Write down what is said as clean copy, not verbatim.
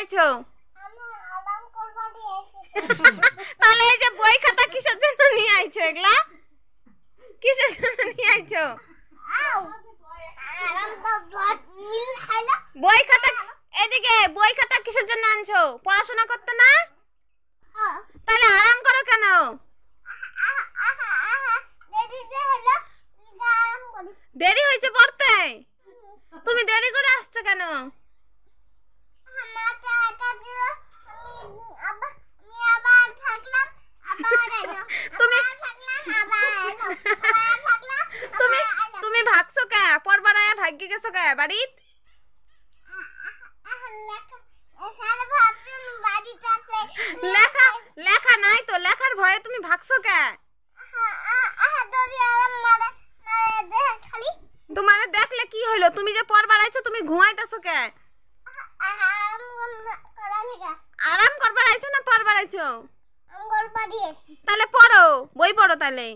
আইছো? তাহলে এই যে বই খাতা কিসের জন্য নিয়ে আইছো এগুলা? কিসের জন্য নিয়ে আইছো? বই খাতা এদিকে বই খাতা কিসের জন্য আনছো? পড়াশোনা করতে না? তাহলে আরাম করো কেন? দেরি হয়েছে পড়তে? তুমি দেরি করে আসছো কেন? তুমি ভাগছো কে? পড়বার আয়া ভাগ্যে গেছো কে বাড়িত? লেখা লেখা নাই তো, লেখার ভয়ে তুমি ভাগছো কে? তোমারে দেখলে কি হইলো? তুমি যে পড়বার আইছো তুমি ঘুমাইতেছো কে? আরাম করবার আইছো না পড়বার আইছো? তাহলে পড়ো, বই পড়ো তাহলে।